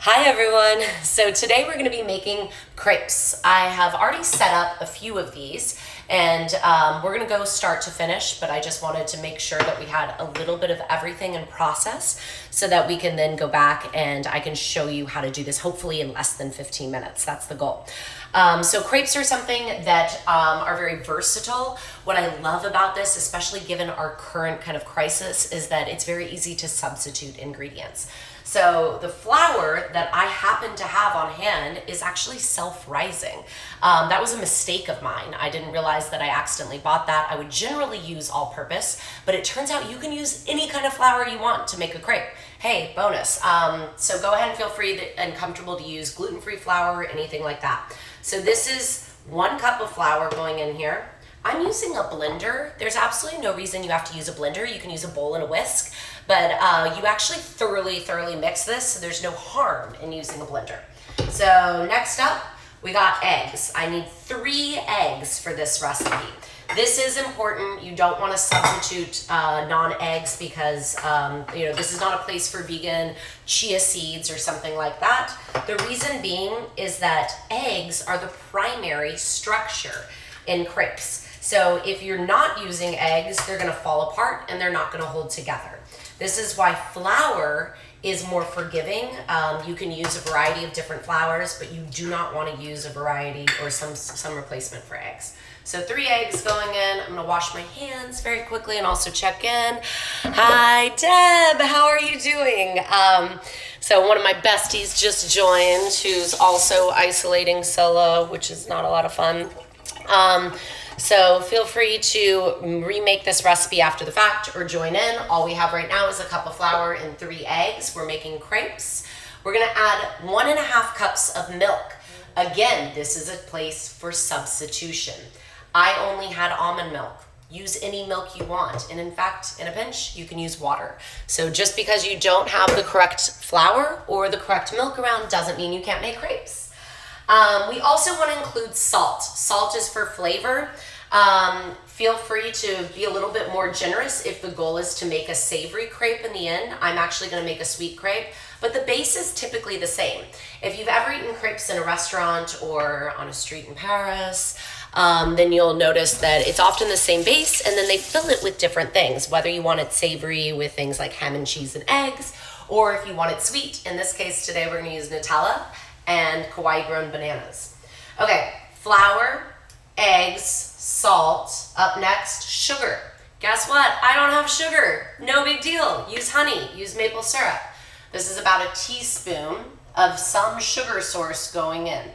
Hi everyone. So today we're going to be making crepes. I have already set up a few of these and we're going to go start to finish, but I just wanted to make sure that we had a little bit of everything in process so that we can then go back and I can show you how to do this hopefully in less than 15 minutes. That's the goal. So crepes are something that are very versatile. What I love about this, especially given our current kind of crisis, is that it's very easy to substitute ingredients. So the flour that I happen to have on hand is actually self-rising. That was a mistake of mine. I didn't realize that I accidentally bought that. I would generally use all-purpose, but it turns out you can use any kind of flour you want to make a crepe. Hey, bonus. So go ahead and feel free and comfortable to use gluten-free flour, anything like that. So this is 1 cup of flour going in here. I'm using a blender. There's absolutely no reason you have to use a blender. You can use a bowl and a whisk, but you actually thoroughly mix this, so there's no harm in using a blender. So next up, we got eggs. I need 3 eggs for this recipe. This is important. You don't want to substitute non-eggs because this is not a place for vegan chia seeds or something like that. The reason being is that eggs are the primary structure in crepes. So if you're not using eggs, they're going to fall apart and they're not going to hold together. This is why flour is more forgiving. You can use a variety of different flours, but you do not want to use a variety or some replacement for eggs. So 3 eggs going in. I'm gonna wash my hands very quickly and also check in. Hi, Deb, how are you doing? So one of my besties just joined who's also isolating solo, which is not a lot of fun. So feel free to remake this recipe after the fact or join in. All we have right now is a cup of flour and 3 eggs. We're making crepes. We're gonna add 1.5 cups of milk. Again, this is a place for substitution. I only had almond milk. Use any milk you want. And in fact, in a pinch, you can use water. So just because you don't have the correct flour or the correct milk around doesn't mean you can't make crepes. We also want to include salt. Salt is for flavor. Feel free to be a little bit more generous if the goal is to make a savory crepe in the end. I'm actually going to make a sweet crepe, but the base is typically the same. If you've ever eaten crepes in a restaurant or on a street in Paris, then you'll notice that it's often the same base and then they fill it with different things, whether you want it savory with things like ham and cheese and eggs, or if you want it sweet. In this case today, we're going to use Nutella and Kauai grown bananas. Okay, flour, eggs, salt. Up next, sugar. Guess what? I don't have sugar. No big deal. Use honey, use maple syrup. This is about a teaspoon of some sugar source going in.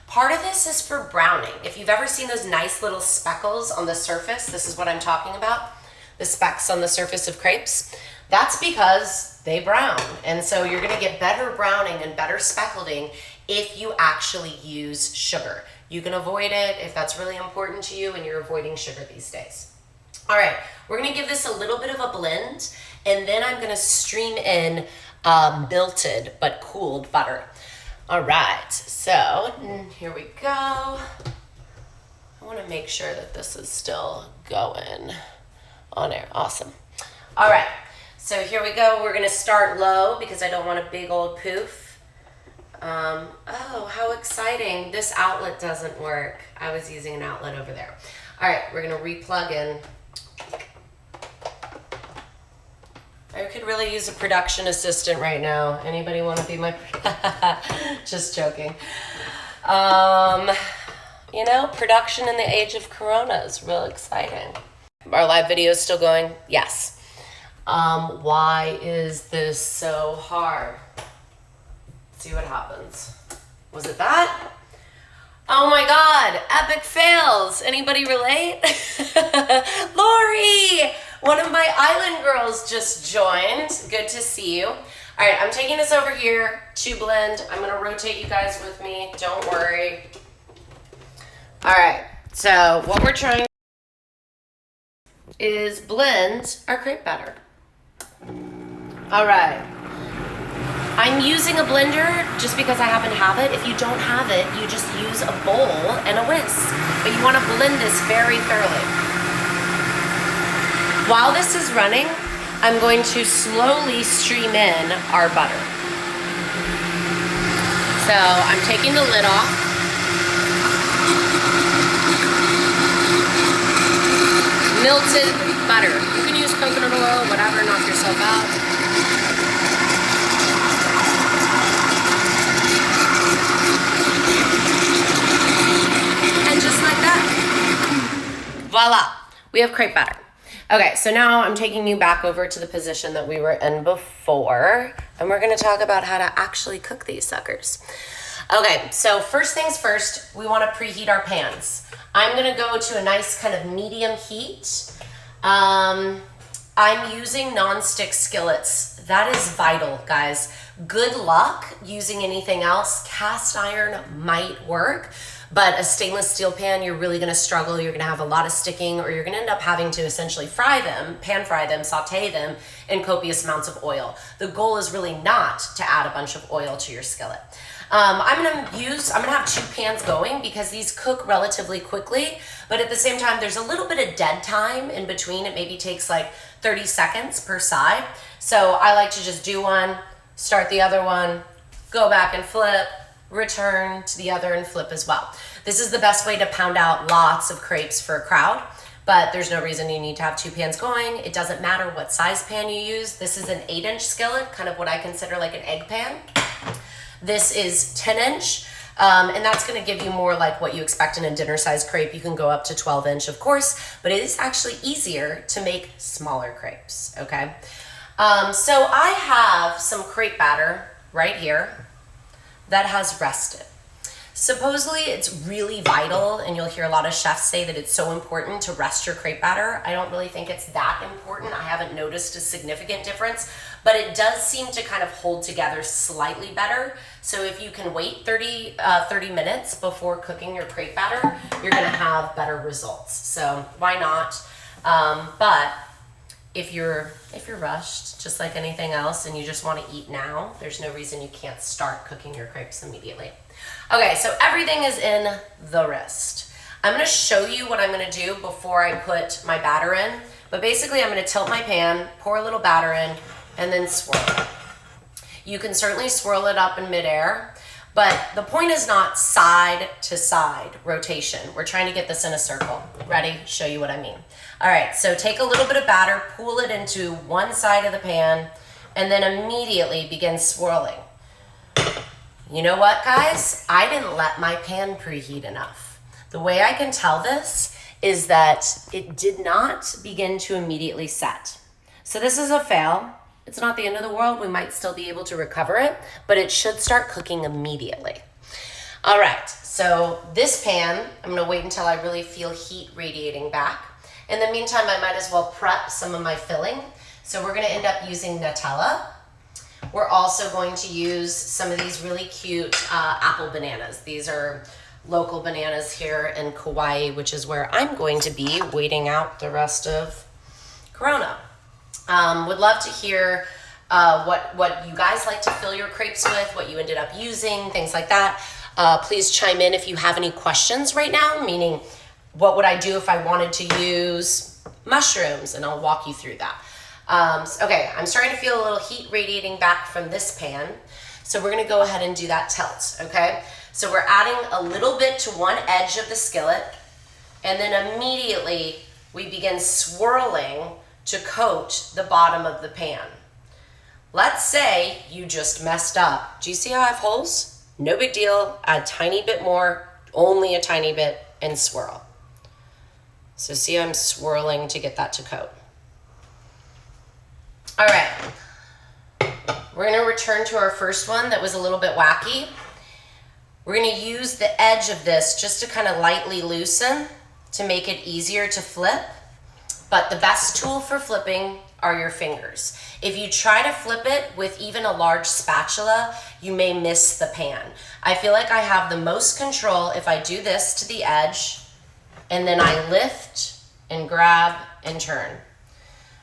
Part of this is for browning. If you've ever seen those nice little speckles on the surface, this is what I'm talking about, the specks on the surface of crepes. That's because they brown. And so you're gonna get better browning and better speckling if you actually use sugar. You can avoid it if that's really important to you and you're avoiding sugar these days. All right, we're gonna give this a little bit of a blend and then I'm gonna stream in melted but cooled butter. All right, so here we go. I wanna make sure that this is still going on air. Awesome. All right, so here we go. We're gonna start low because I don't want a big old poof. Oh, how exciting. This outlet doesn't work. I was using an outlet over there. All right, we're gonna re-plug in. I could really use a production assistant right now. Anybody want to be my... Just joking. Production in the age of Corona is real exciting. Our live video is still going? Yes. Why is this so hard? Let's see what happens. Was it that? Oh my God, epic fails. Anybody relate? Lori! One of my island girls just joined. Good to see you. All right, I'm taking this over here to blend. I'm gonna rotate you guys with me. Don't worry. All right, so what we're trying is blend our crepe batter. All right. I'm using a blender just because I happen to have it. If you don't have it, you just use a bowl and a whisk. But you wanna blend this very thoroughly. While this is running, I'm going to slowly stream in our butter. So I'm taking the lid off. Melted butter. You can use coconut oil, whatever, knock yourself out. And just like that, voila, we have crepe batter. Okay, so now I'm taking you back over to the position that we were in before, and we're gonna talk about how to actually cook these suckers. Okay, so first things first, we wanna preheat our pans. I'm gonna go to a nice kind of medium heat. I'm using non-stick skillets. That is vital, guys. Good luck using anything else. Cast iron might work, but a stainless steel pan, you're really gonna struggle. You're gonna have a lot of sticking, or you're gonna end up having to essentially fry them, pan fry them, saute them in copious amounts of oil. The goal is really not to add a bunch of oil to your skillet. I'm gonna have 2 pans going because these cook relatively quickly, but at the same time, there's a little bit of dead time in between. It maybe takes like 30 seconds per side. So I like to just do one, start the other one, go back and flip, return to the other and flip as well. This is the best way to pound out lots of crepes for a crowd, but there's no reason you need to have 2 pans going. It doesn't matter what size pan you use. This is an 8-inch skillet, kind of what I consider like an egg pan. This is 10-inch, and that's gonna give you more like what you expect in a dinner-sized crepe. You can go up to 12-inch, of course, but it is actually easier to make smaller crepes, okay? So I have some crepe batter right here that has rested. Supposedly it's really vital, and you'll hear a lot of chefs say that it's so important to rest your crepe batter. I don't really think it's that important. I haven't noticed a significant difference, but it does seem to kind of hold together slightly better. So if you can wait 30 minutes before cooking your crepe batter, you're gonna have better results. So why not? But if you're rushed, just like anything else, and you just want to eat now, there's no reason you can't start cooking your crepes immediately. Okay, so everything is in the wrist. I'm going to show you what I'm going to do before I put my batter in, but basically I'm going to tilt my pan, pour a little batter in, and then swirl it. You can certainly swirl it up in midair, but the point is not side to side rotation. We're trying to get this in a circle. Ready? Show you what I mean. All right, so take a little bit of batter, pool it into one side of the pan, and then immediately begin swirling. You know what, guys? I didn't let my pan preheat enough. The way I can tell this is that it did not begin to immediately set. So this is a fail. It's not the end of the world. We might still be able to recover it, but it should start cooking immediately. All right, so this pan, I'm gonna wait until I really feel heat radiating back. In the meantime, I might as well prep some of my filling. So we're gonna end up using Nutella. We're also going to use some of these really cute apple bananas. These are local bananas here in Kauai, which is where I'm going to be waiting out the rest of Corona. Would love to hear what you guys like to fill your crepes with, what you ended up using, things like that. Please chime in if you have any questions right now, meaning what would I do if I wanted to use mushrooms, and I'll walk you through that. Okay, I'm starting to feel a little heat radiating back from this pan. So we're gonna go ahead and do that tilt, okay? So we're adding a little bit to one edge of the skillet, and then immediately we begin swirling to coat the bottom of the pan. Let's say you just messed up. Do you see how I have holes? No big deal, add a tiny bit more, only a tiny bit, and swirl. So see, I'm swirling to get that to coat. All right, we're gonna return to our first one that was a little bit wacky. We're gonna use the edge of this just to kind of lightly loosen to make it easier to flip. But the best tool for flipping are your fingers. If you try to flip it with even a large spatula, you may miss the pan. I feel like I have the most control if I do this to the edge, and then I lift and grab and turn.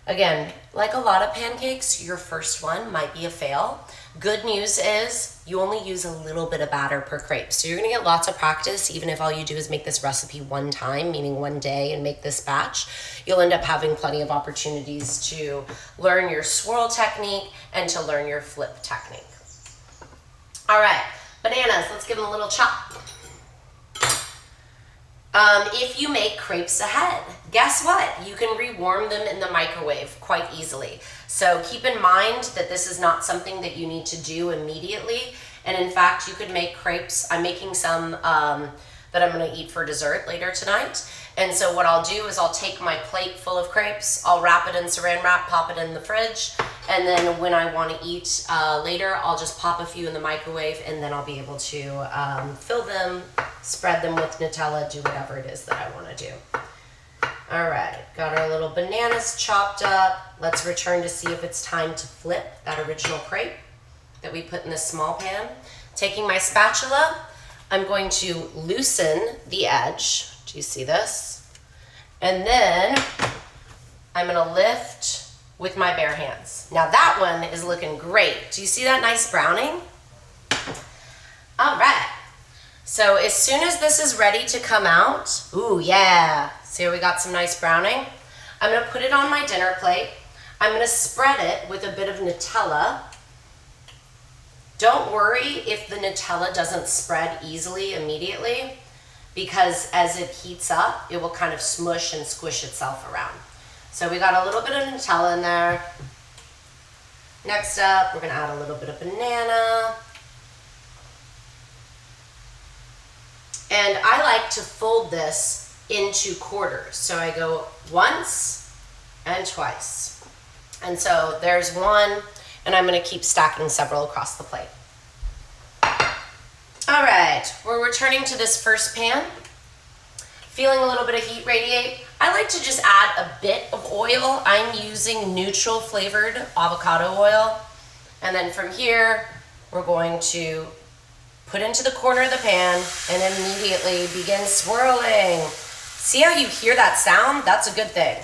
Again, like a lot of pancakes, your first one might be a fail. Good news is you only use a little bit of batter per crepe. So you're gonna get lots of practice, even if all you do is make this recipe one time, meaning one day, and make this batch. You'll end up having plenty of opportunities to learn your swirl technique and to learn your flip technique. All right, Bananas, let's give them a little chop. If you make crepes ahead, guess what? You can rewarm them in the microwave quite easily. So keep in mind that this is not something that you need to do immediately. And in fact, you could make crepes. I'm making some that I'm gonna eat for dessert later tonight. And so what I'll do is I'll take my plate full of crepes, I'll wrap it in saran wrap, pop it in the fridge, and then when I wanna eat later, I'll just pop a few in the microwave, and then I'll be able to fill them, spread them with Nutella, do whatever it is that I wanna do. All right, got our little bananas chopped up. Let's return to see if it's time to flip that original crepe that we put in this small pan. Taking my spatula, I'm going to loosen the edge. Do you see this? And then I'm gonna lift with my bare hands. Now that one is looking great. Do you see that nice browning? All right. So as soon as this is ready to come out, ooh yeah, see how we got some nice browning? I'm gonna put it on my dinner plate. I'm gonna spread it with a bit of Nutella. Don't worry if the Nutella doesn't spread easily immediately, because as it heats up, it will kind of smush and squish itself around. So we got a little bit of Nutella in there. Next up, we're gonna add a little bit of banana. And I like to fold this into quarters. So I go once and twice. And so there's one, and I'm gonna keep stacking several across the plate. All right, we're returning to this first pan. Feeling a little bit of heat radiate. I like to just add a bit of oil. I'm using neutral flavored avocado oil. And then from here, we're going to put into the corner of the pan and immediately begin swirling. See how you hear that sound? That's a good thing.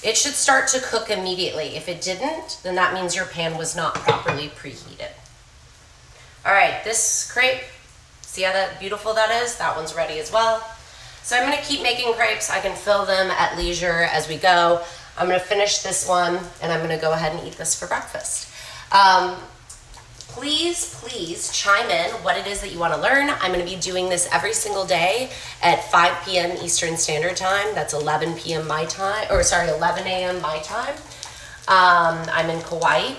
It should start to cook immediately. If it didn't, then that means your pan was not properly preheated. All right, this crepe, see how that beautiful that is? That one's ready as well. So I'm gonna keep making crepes. I can fill them at leisure as we go. I'm gonna finish this one, and I'm gonna go ahead and eat this for breakfast. Please chime in what it is that you wanna learn. I'm gonna be doing this every single day at 5 p.m. Eastern Standard Time. That's 11 p.m. my time, or sorry, 11 a.m. my time. I'm in Kauai.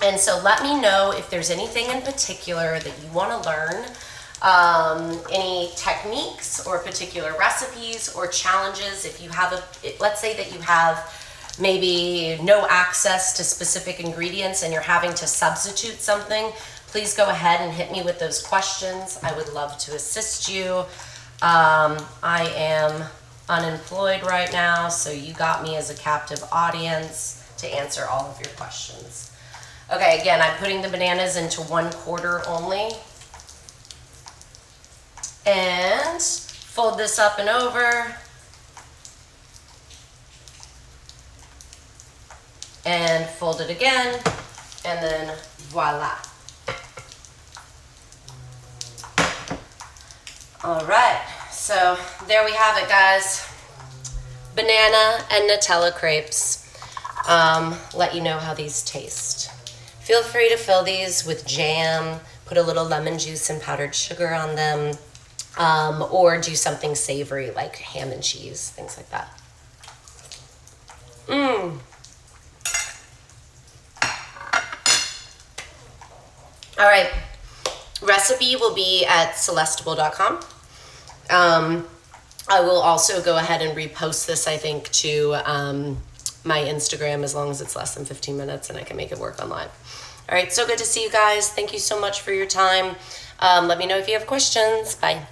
And so let me know if there's anything in particular that you wanna learn, any techniques or particular recipes or challenges. If you have let's say that you have maybe no access to specific ingredients and you're having to substitute something, please go ahead and hit me with those questions. I would love to assist you. I am unemployed right now, so you got me as a captive audience to answer all of your questions. Okay, again, I'm putting the bananas into 1/4 only. And fold this up and over. And fold it again, and then voila. All right, so there we have it, guys. Banana and Nutella crepes. Let you know how these taste. Feel free to fill these with jam, put a little lemon juice and powdered sugar on them, or do something savory like ham and cheese, things like that. All right, recipe will be at celestible.com. I will also go ahead and repost this, I think, to my Instagram as long as it's less than 15 minutes and I can make it work online. All right, so good to see you guys. Thank you so much for your time. Let me know if you have questions. Bye.